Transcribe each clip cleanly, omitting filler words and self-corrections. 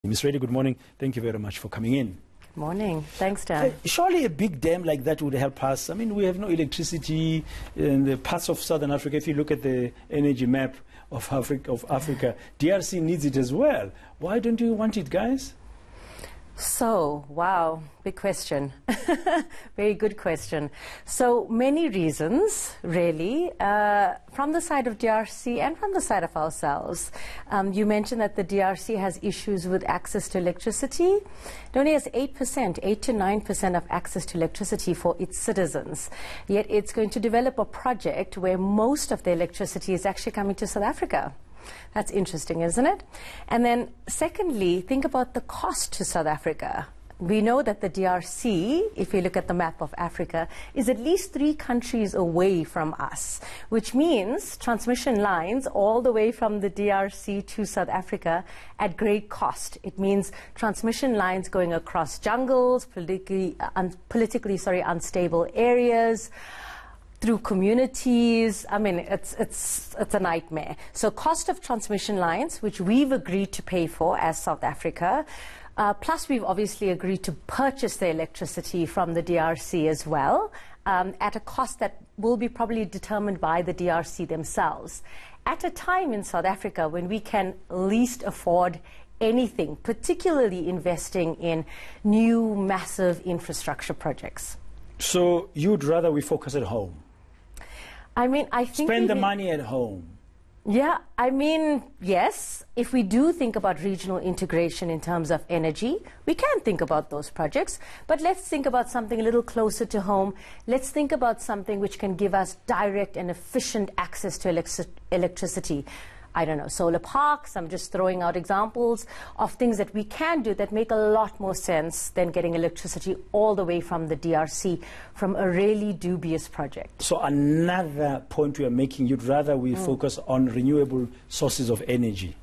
Ms. Reddy, good morning. Thank you very much for coming in. Good morning. Thanks, Dan. Surely a big dam like that would help us. I mean, we have no electricity in the parts of Southern Africa. If you look at the energy map of Africa, DRC needs it as well. Why don't you want it, guys? So, wow, big question. Very good question. So, many reasons, really, from the side of DRC and from the side of ourselves. You mentioned that the DRC has issues with access to electricity. It only has 8%, 8 to 9% of access to electricity for its citizens. Yet it's going to develop a project where most of the electricity is actually coming to South Africa. That's interesting, isn't it? And then secondly, think about the cost to South Africa. We know that the DRC, if you look at the map of Africa, is at least 3 countries away from us, which means transmission lines all the way from the DRC to South Africa at great cost. It means transmission lines going across jungles, politically unstable areas, through communities. I mean, it's a nightmare. So cost of transmission lines, which we've agreed to pay for as South Africa, plus we've obviously agreed to purchase the electricity from the DRC as well, at a cost that will be probably determined by the DRC themselves. At a time in South Africa when we can least afford anything, particularly investing in new massive infrastructure projects. So you'd rather we focus at home? I mean, I think spend the money at home. Yeah, I mean, yes. If we do think about regional integration in terms of energy, we can think about those projects. But let's think about something a little closer to home. Let's think about something which can give us direct and efficient access to electricity. I don't know, solar parks. I'm just throwing out examples of things that we can do that make a lot more sense than getting electricity all the way from the DRC from a really dubious project. So another point we are making, you'd rather we focus on renewable sources of energy?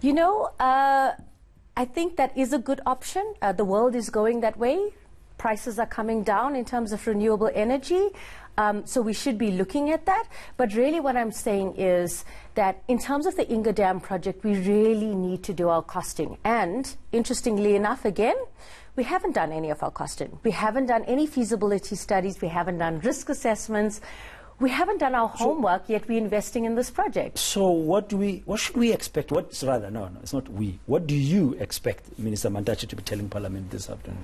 You know, I think that is a good option. The world is going that way. Prices are coming down in terms of renewable energy. So we should be looking at that. But really what I'm saying is that in terms of the Inga Dam project, we really need to do our costing. And interestingly enough, again, we haven't done any of our costing. We haven't done any feasibility studies. We haven't done risk assessments. We haven't done our homework, yet we're investing in this project. So what should we expect? No, it's not we. What do you expect Minister Mantashe to be telling Parliament this afternoon?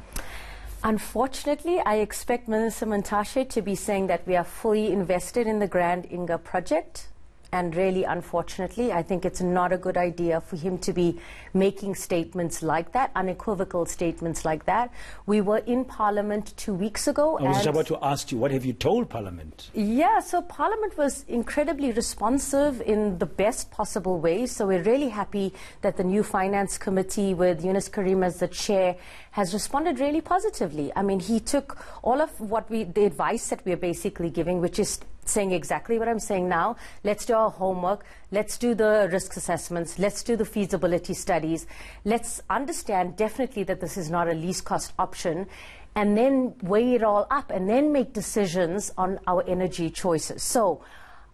Unfortunately, I expect Minister Mantashe to be saying that we are fully invested in the Grand Inga project. And really, unfortunately, I think it's not a good idea for him to be making statements like that, unequivocal statements like that. We were in Parliament 2 weeks ago. I was just about to ask you, what have you told Parliament? Yeah, so Parliament was incredibly responsive in the best possible way. So we're really happy that the new Finance Committee with Yunus Karim as the chair has responded really positively. I mean, he took all of the advice that we're basically giving, which is saying exactly what I'm saying now. Let's do our homework. Let's do the risk assessments. Let's do the feasibility studies. Let's understand definitely that this is not a least cost option, and then weigh it all up and then make decisions on our energy choices. So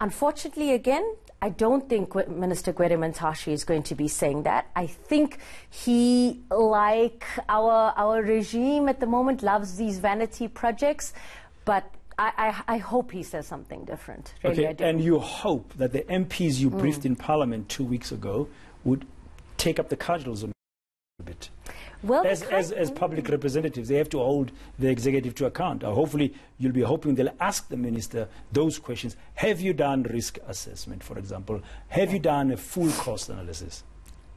unfortunately, again, I don't think Minister Gwede Mantashe is going to be saying that. I think he, like our regime at the moment, loves these vanity projects, but I hope he says something different. Really, okay, and you hope that the MPs you briefed in Parliament 2 weeks ago would take up the cudgels a bit. Well, as public representatives, they have to hold the executive to account. Hopefully, you'll be hoping they'll ask the minister those questions. Have you done risk assessment, for example? Have you done a full cost analysis?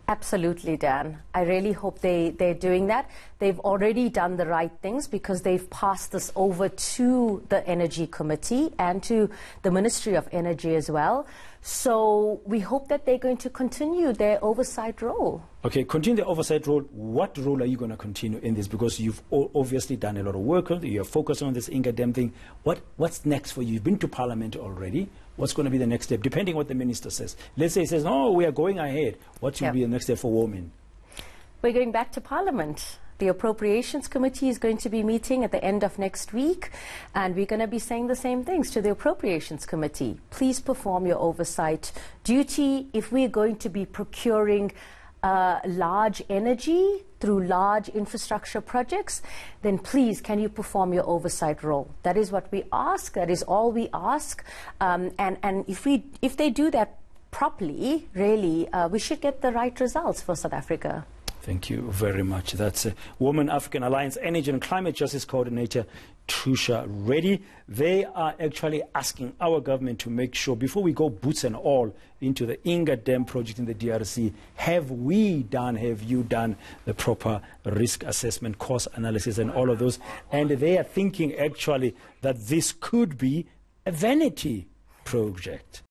Absolutely, Dan. I really hope they're doing that. They've already done the right things because they've passed this over to the Energy Committee and to the Ministry of Energy as well. So we hope that they're going to continue their oversight role. Okay, continue the oversight role. What role are you going to continue in this? Because you've obviously done a lot of work. You're focused on this Inga Dam thing. What's next for you? You've been to Parliament already. What's going to be the next step, depending on what the minister says? Let's say he says, no, we are going ahead. What should be the next step for WoMin? We're going back to Parliament. The Appropriations Committee is going to be meeting at the end of next week, and we're going to be saying the same things to the Appropriations Committee. Please perform your oversight duty. If we're going to be procuring large energy through large infrastructure projects, then please, can you perform your oversight role? That is what we ask. That is all we ask. And if they do that properly, really, we should get the right results for South Africa. Thank you very much. That's WoMin African Alliance Energy and Climate Justice Coordinator Trusha Reddy. They are actually asking our government to make sure, before we go boots and all into the Inga Dam project in the DRC, have you done the proper risk assessment, cost analysis and all of those? And they are thinking actually that this could be a vanity project.